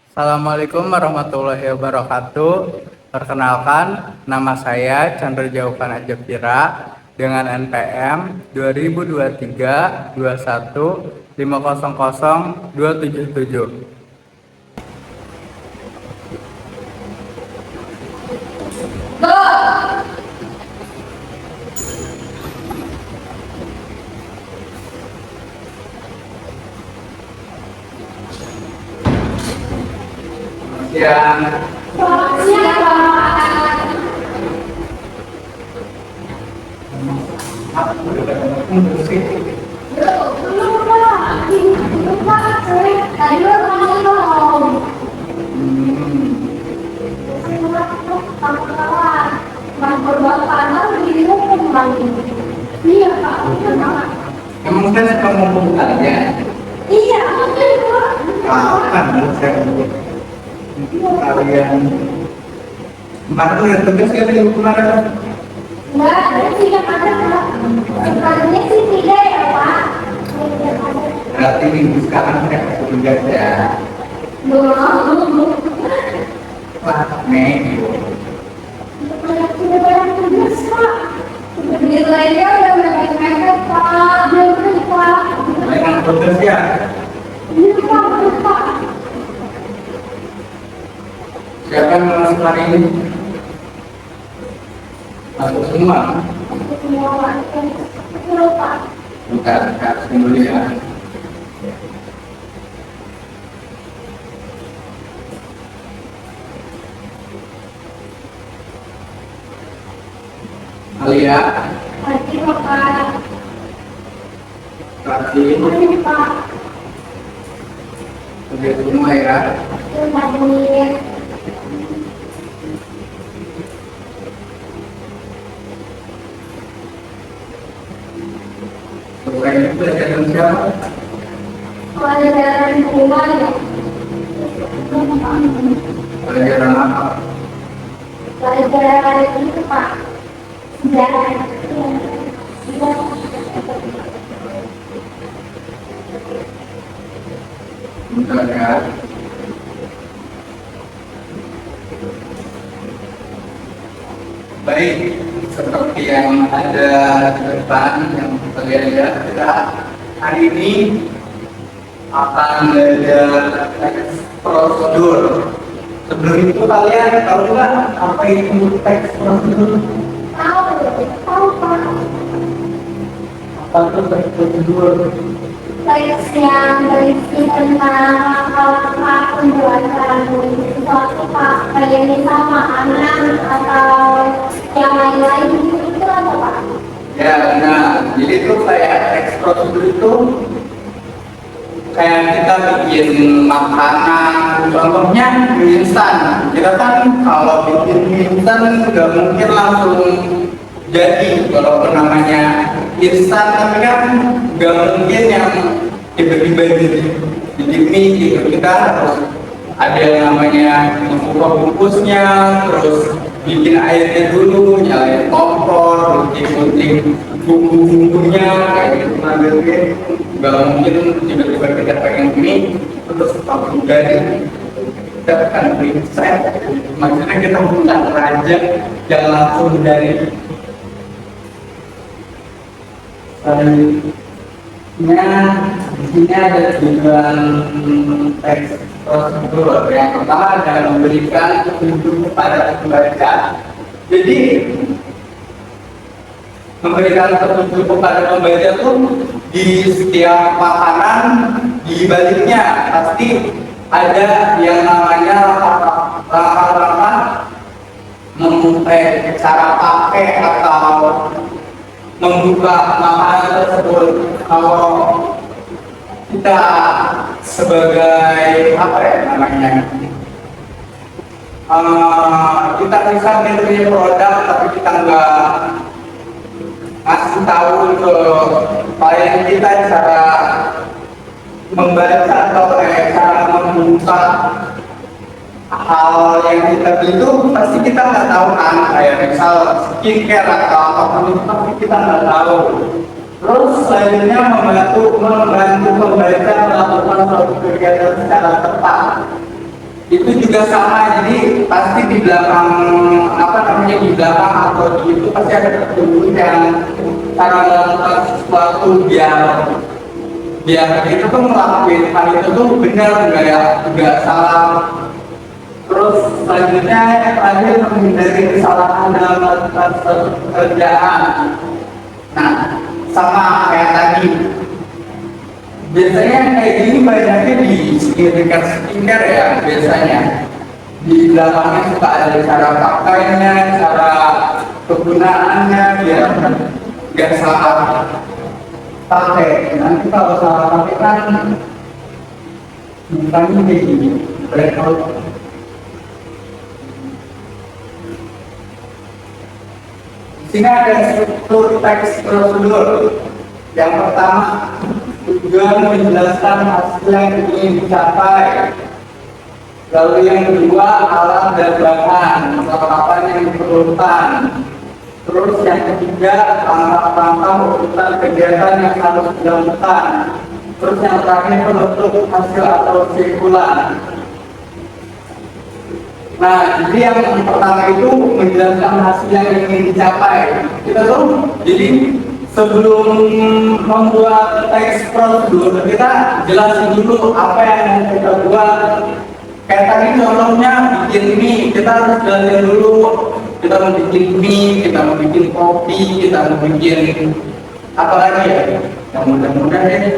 Assalamualaikum warahmatullahi wabarakatuh. Perkenalkan, nama saya Chandra Jauhan Ajapira dengan NPM 2023-21-500-277. Yang Iya, Pak. emang saya suka membukannya. Iya, Kapan saya kalian kemarin udah tugas ya minggu kemarin? enggak ada sih yang ada, Pak. Sebenarnya sih tidak ya, Pak. Berarti minggu sekarang saya kasih tugas ya. Belum. Wah, minggu. Sudah banyak tugas, Pak. Nilainya udah mepet-mepet, Pak. Belum, Pak. Banyak tugas ya. Iya, Pak. Betul, Pak. Siapa yang masuk hari ini? Masuk semua. Semua, Pak. Betul, Pak. Bentar, harus dulu ya. Alia, Pasti, Pak. Rati, Pasti, Pak. udah semua ya. Betul, Pak. Betul. Pokoknya itu ada yang siapa? Pelajaran rumah ya. Pelajaran apa? Pelajaran itu, Pak. Sejarah. Bentar ya. Baik, seperti yang ada di depan yang kalian lihat, kita hari ini akan ada teks prosedur. Sebelum itu kalian tahu nggak apa itu teks prosedur? Tahu, tahu, Pak. Apa itu teks prosedur? Teks yang berisi tentang langkah penjelasan sesuatu, Pak. Kayak misal makanan atau yang lain-lain itu apa, Pak? Ya, nah, jadi itu kayak teks prosedur itu kayak kita bikin makanan, contohnya mie instan. Kita kan kalau bikin mie instan nggak mungkin langsung jadi, walaupun namanya instan, tapi kan nggak mungkin yang tiba-tiba jadi mie gitu. Kita harus ada yang namanya membuka bungkusnya, terus bikin airnya dulu, nyalain kompor, gunting bumbu-bumbunya kayak gitu. Nggak mungkin tiba-tiba kita pengen mie terus langsung dari kita akan beli set. Maksudnya kita bukan raja yang langsung dari di sini ada tujuan teks prosedur. Yang pertama adalah memberikan petunjuk kepada pembaca. Jadi memberikan petunjuk kepada pembaca itu di setiap makanan, di baliknya pasti ada yang namanya langkah-langkah cara pakai atau membuka makanan tersebut. Kalau kita sebagai apa ya namanya, kita bisa punya produk tapi kita nggak ngasih tahu ke klien kita cara membaca atau cara membuka hal yang kita beli itu, pasti kita nggak tahu kan, kayak misal skincare atau apapun itu pasti kita nggak tahu. Terus selanjutnya membantu pembaca melakukan suatu kegiatan secara tepat. itu juga sama, jadi pasti di belakang apa namanya, di belakang atau di itu pasti ada petunjuk yang cara melakukan sesuatu biar biar itu tuh ngelakuin hal itu tuh benar, nggak salah. Terus selanjutnya yang terakhir, menghindari kesalahan dalam melakukan suatu pekerjaan. Nah, sama kayak tadi, biasanya kayak gini banyaknya di skincare ya, biasanya di belakangnya suka ada cara pakainya, cara penggunaannya, biar nggak salah pakai. Nanti kalau salah pakai kan mukanya kayak gini, breakout. Di sini ada struktur teks prosedur. Yang pertama, tujuan menjelaskan hasil yang ingin dicapai. Lalu yang kedua, alat dan bahan, perlengkapan yang diperlukan. Terus yang ketiga, langkah-langkah urutan kegiatan yang harus dilakukan. Terus yang terakhir, penutup hasil atau kesimpulan. Nah, jadi yang pertama itu menjelaskan hasil yang ingin dicapai. Kita tuh jadi sebelum membuat teks prosedur, kita jelasin dulu apa yang kita buat. Kayak tadi contohnya bikin mie, kita harus jelasin dulu kita mau bikin mie, kita mau bikin kopi, kita mau bikin apa lagi ya, yang mudah-mudahan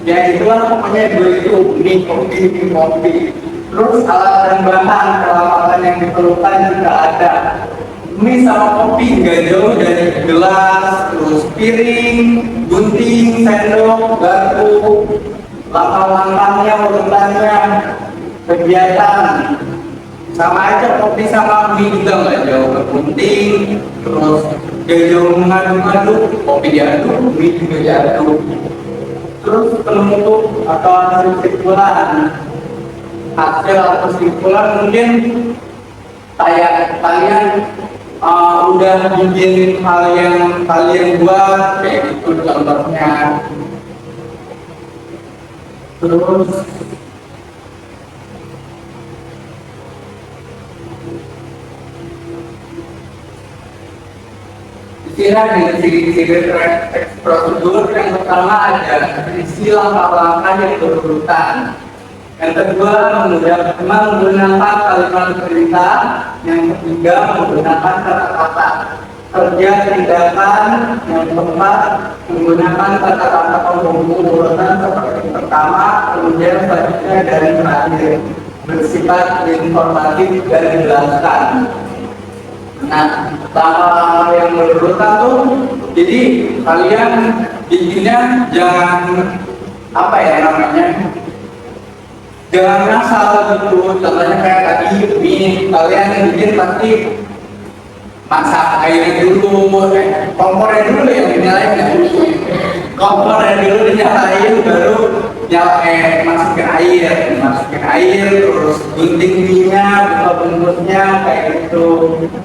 ya itulah pokoknya dua itu, mie, kopi. Terus alat dan bahan peralatan yang diperlukan juga ada. Mie sama kopi nggak jauh dari gelas, terus piring, gunting, sendok, garpu, langkah-langkahnya, urutannya, kegiatan. Sama aja, kopi sama mie juga nggak jauh. Gunting, terus nggak jauh mengaduk-aduk, kopi diaduk, mie juga diaduk. Terus penutup atau hasil kesimpulan. Hasil atau kesimpulan mungkin kayak kalian udah bikin hal yang kalian buat, kayak gitu contohnya. Terus di sini teks prosedur yang pertama ada isi langkah-langkah yang berurutan. Yang kedua, menggunakan kalimat perintah. Yang ketiga, menggunakan kata-kata kerja tindakan. Yang keempat, menggunakan kata-kata penghubung urutan seperti pertama, kemudian selanjutnya dan terakhir, bersifat informatif dan menjelaskan. Nah, langkah yang berurutan tuh, jadi kalian bikinnya jangan apa ya namanya, jangan ngasal gitu. Contohnya kayak tadi mie, kalian bikin pasti masak airnya dulu, kompornya dulu yang dinyalain ya. Kompornya dulu dinyalain, baru masukin air, terus gunting minyak, buka bungkusnya kayak gitu.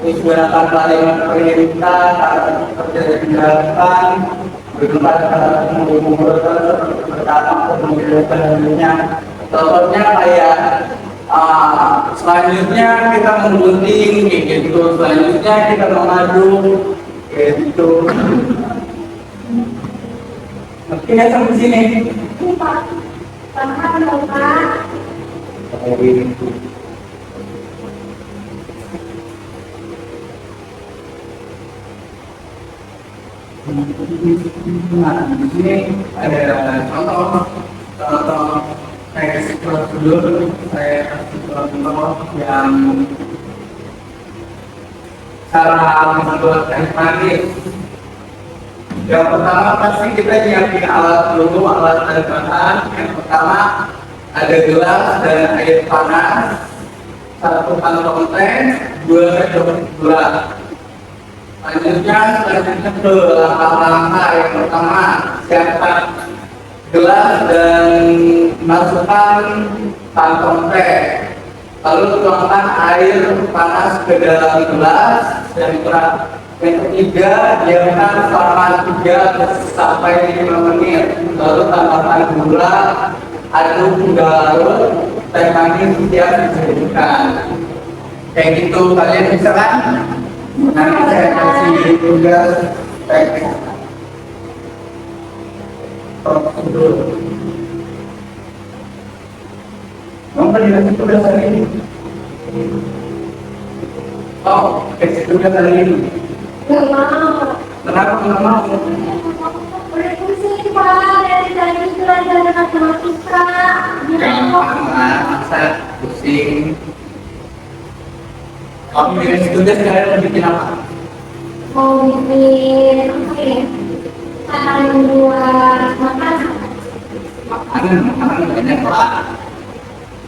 Terus gunakan kalimat perintah, kata kerja tindakan, bertempat kata penghubung urutan seperti pertama, kemudian minyak. Contohnya kayak selanjutnya kita menggunting kayak gitu, selanjutnya kita mengaduk kayak gitu. Oke ya, sampai sini. Paham dong, Pak? Nah, di sini ada contoh teks prosedur. Saya kasih contoh yang cara membuat teh manis. Yang pertama pasti kita nyiapin alat dulu, alat dan bahan. Yang pertama ada gelas dan air panas, 1 kantong teh, 2 sendok gula. Selanjutnya ke langkah-langkah. Yang pertama, siapkan gelas dan masukkan kantong teh. Lalu tuangkan air panas ke dalam gelas. Yang ketiga, diamkan selama 3 sampai 5 menit. Lalu tambahkan gula, aduk hingga larut. teh manis siap disajikan. Kayak gitu kalian bisa kan? Nanti saya kasih tugas teks prosedur. Kamu kan dikasih tugas hari ini? Oh, kasih tugas hari ini. Gak mau. Kenapa nggak mau? Udah pusing Pak, dari tadi belajar matematika. Gampang lah, masa pusing. Kamu dikasih tugas kalian mau bikin apa? Mau bikin apa ya? Makanan buat makan. Makanan banyak lah.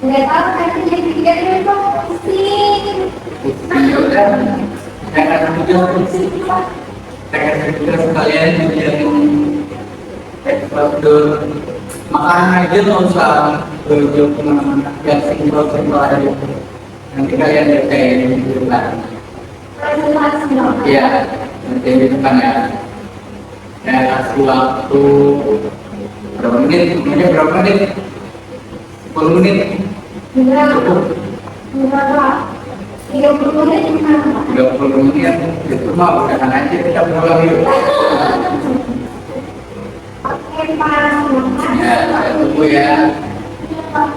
Nggak tahu nanti jadi pikirnya kok pusing. Ya udah, saya kasih tugas. Pusing Pak. Saya kasih tugas kalian bikin prosedur makanan aja, nggak usah berjuang kemana-mana, yang simpel-simpel aja. Nanti kalian ngerjain di depan. Presentasi dong. Iya, nanti di depan ya. Saya kasih waktu berapa menit? Mungkin berapa menit? 10 menit? Enggak, Cukup. enggak Pak. 30 menit gimana Pak? 30 menit itu mah udah aja kita pulang yuk. Oke Pak, Ya, saya tunggu ya. Iya, Pak.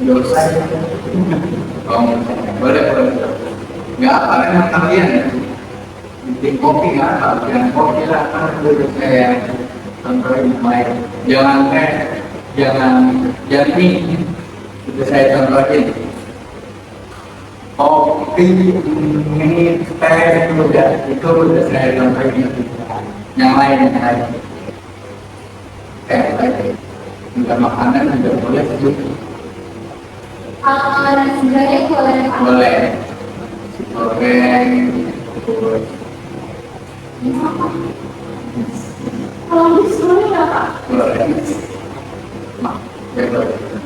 Dosa. Oh, boleh. Nggak apa kan kalian? Bikin kopi nggak apa? Bikin kopi lah kan dulu saya contohin baik. Jangan jangan mie. Itu saya contohin. Kopi, mie, teh itu udah saya contohin. Yang lain. Enggak makanan juga boleh sih. Sebenarnya boleh Pak. Boleh. Goreng. Kalau disuruh nggak Pak? Boleh. Mak, boleh.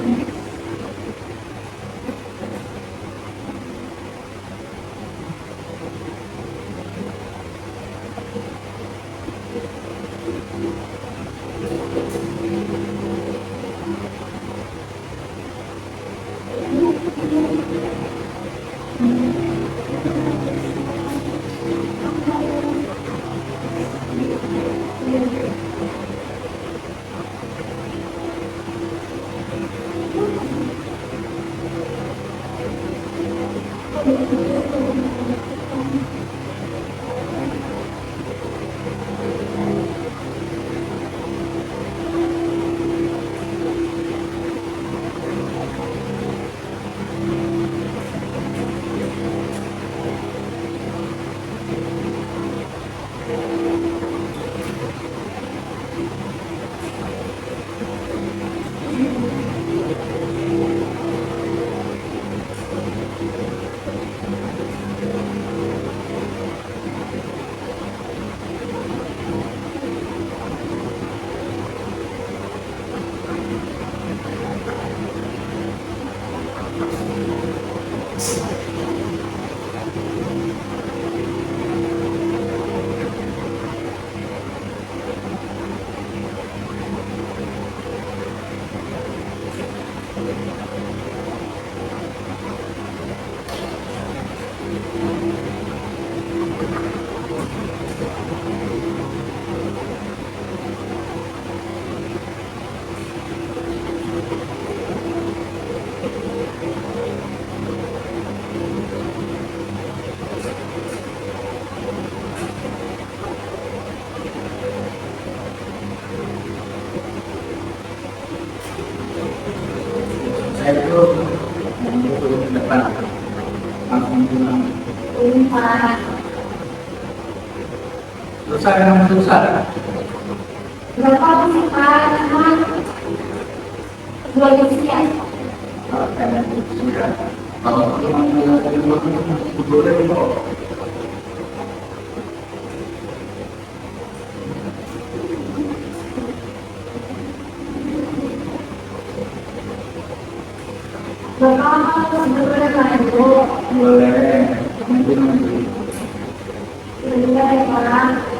Susah yang susah. Berapa sih Pak? Dua isian. Berapa sebenarnya itu? Boleh. Iya ya Pak.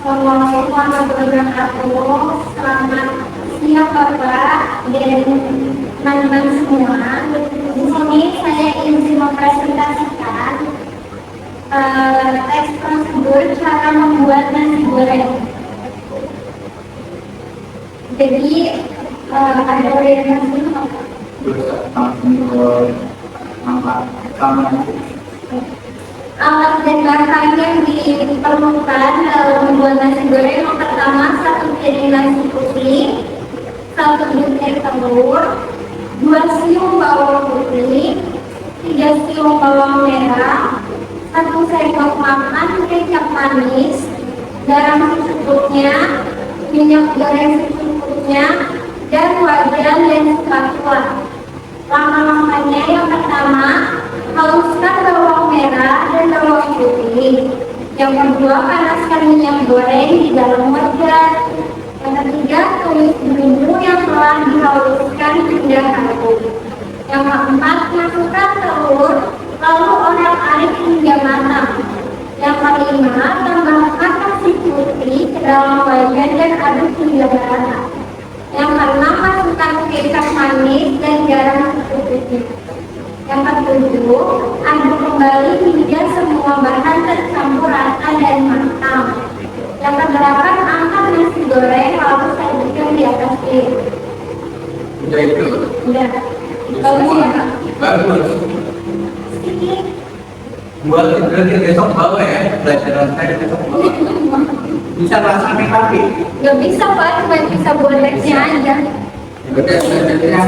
Assalamualaikum warahmatullahi wabarakatuh. Selamat siang Bapak dan teman-teman semua. Di sini saya ingin mempresentasikan teks prosedur cara membuat nasi goreng. Jadi ada orientasi alat dan bahan yang diperlukan dalam membuat nasi goreng. Yang pertama, 1 piring nasi putih, 1 butir telur, 2 siung bawang putih, 3 siung bawang merah, 1 sendok makan kecap manis, garam secukupnya, minyak goreng secukupnya, dan wajan dan spatula. Langkah-langkahnya yang pertama, haluskan bawang merah dan bawang putih. Yang kedua, panaskan minyak goreng di dalam wajan. Yang ketiga, tumis bumbu yang telah dihaluskan hingga harum. Yang keempat, masukkan telur, lalu orak-arik hingga matang. Yang kelima, tambahkan nasi putih ke dalam wajan dan aduk hingga merata. Yang keenam, masukkan kecap manis dan garam secukupnya. Yang ketujuh, aduk kembali hingga semua bahan tercampur rata dan matang. Yang kedelapan, angkat nasi goreng lalu sajikan di atas piring. Udah itu. Udah. Bagus ya Kak? Bagus. Sedikit. Buat berarti besok bawa ya, pelajaran saya besok bawa. Bisa langsung kaki. Gak bisa Pak, cuma bisa buat teksnya aja. Udah, belajarnya.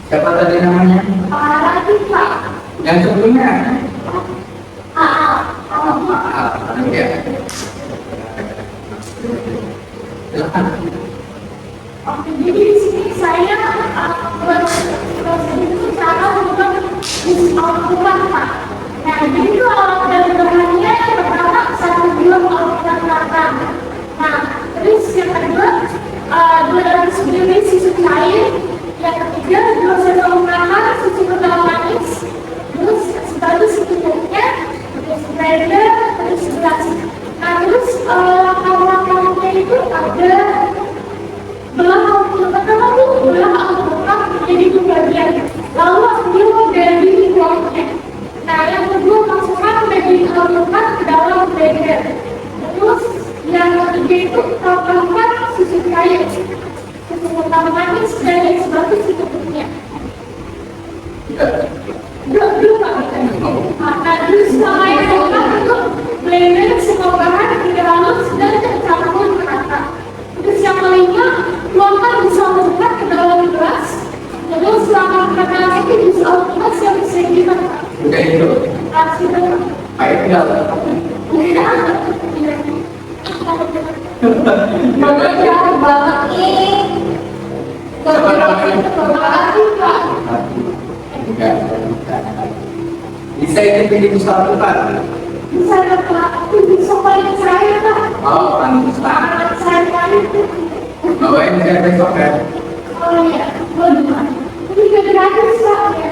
Siapa tadi namanya? Lagi Pak. Yang sebelumnya? Maaf. Maaf, ya. Silakan. Oke, jadi di sini saya itu cara membuat Al-Quran Pak. Nah, jadi itu alat dan bahannya yang pertama 1 kilo Al-Quran matang. Nah, terus yang kedua 200 ml susu cair. Yang ketiga 2 sendok makan susu kental manis. Terus sepatu secukupnya, terus blender, terus gelas. Nah, terus langkah-langkahnya itu ada belah Al-Quran menjadi 2 bagian, lalu ambil dari kuahnya. Nah, yang kedua, masukkan daging Al-Quran ke dalam blender. Terus yang ketiga itu tambahkan susu cair, susu kental manis dan sepatu secukupnya. Belum Pak. Nah, terus setelah yang keempat itu blender semua bahan hingga halus dan tercampur merata. Terus yang kelima, tuangkan jus Al-Quran ke dalam gelas. Terus langkah terakhir itu jus Al-Quran yang disajikan. Udah itu. Kasih dulu. Baik, enggak. Jauh banget nih. Makasih Pak. Bisa itu pilih Al-Quran. Bisa Pak, itu bisa paling saya Pak. Oh, pantas. Sangat saya paling itu. Bawain saya besok ya. Oh iya, waduh. Ini gak gratis Pak ya.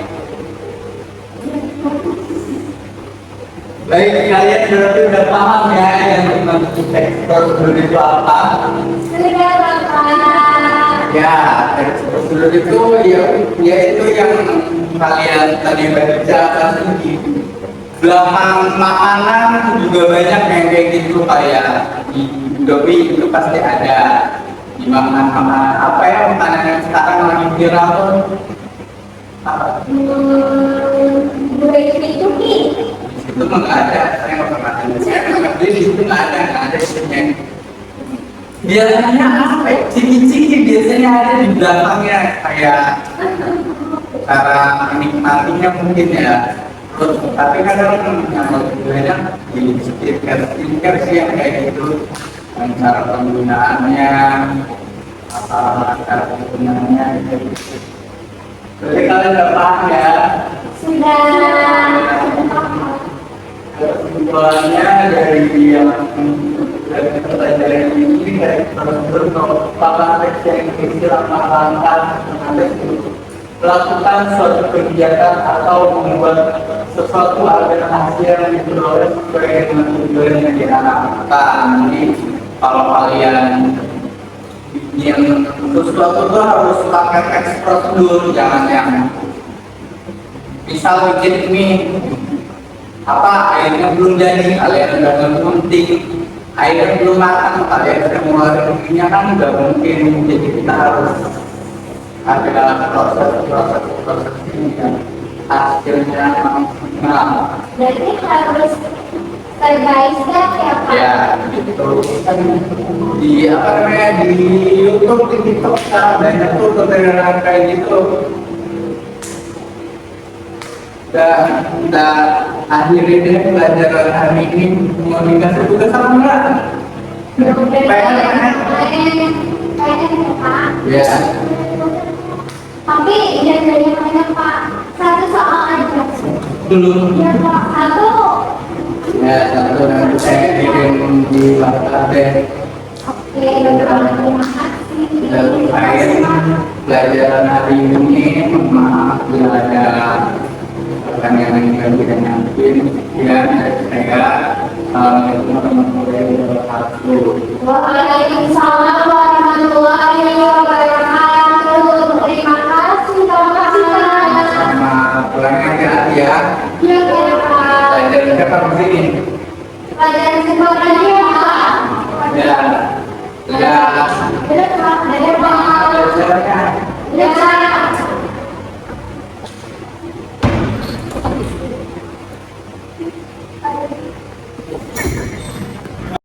Baik, kalian berarti udah paham ya yang dimaksud teks prosedur itu apa? Sudah Bapak. Ya, teks prosedur Terus itu ya itu yang kalian tadi baca pasti di belakang makanan juga banyak yang kayak gitu, kayak di Indomie itu pasti ada di makanan apa ya, makanan yang sekarang lagi viral tuh apa? Gulai cumi-cumi. Itu mah nggak ada, saya nggak pernah ada. Saya nggak beli di situ, nggak ada isinya. Biasanya apa ya? Ciki-ciki biasanya ada di belakangnya, kayak cara menikmatinya mungkin ya. Terus, tapi kadang yang lebih banyak di skincare sih yang kayak gitu, yang cara penggunaannya, apa cara penggunaannya gitu. Jadi kalian udah paham ya? Sudah. Kesimpulannya dari yang dari pertanyaan ini dari teman-teman papan teks yang istilah langkah melakukan suatu kegiatan atau membuat sesuatu agar hasil yang diperoleh sesuai dengan tujuan yang diharapkan. Jadi kalau kalian bikin sesuatu itu harus pakai teks prosedur, jangan yang misal bikin mie apa airnya belum jadi, kalian udah ngegunting airnya belum matang, kalian udah ngeluarin minyak, kan nggak mungkin. Jadi kita harus ada proses ini kan hasilnya maksimal. Berarti harus step by step ya Pak? Ya gitu kan, di apa namanya, di YouTube, di TikTok sekarang banyak tuh tutorial kayak gitu. Kita akhiri deh pelajaran hari ini. Mau dikasih tugas apa enggak? Pengen ya Pak. Ya. Tapi jangan banyak-banyak Pak. Satu soal aja. Dulu. Ya Pak. Satu. Ya, satu nanti saya kirim di WhatsApp deh. Oke, terima kasih. Dan terkait pelajaran hari ini, maaf bila ada pertanyaan yang tidak nyampe. Ya, saya warahmatullahi wabarakatuh. Waalaikumsalam warahmatullahi wabarakatuh. Terima kasih Pak. Sama pulang aja ya. Ya Pak. Pelajaran siapa di sini? Pelajaran sekolahnya ya Pak. Ya. Ya. Dadah Pak. Dadah Pak.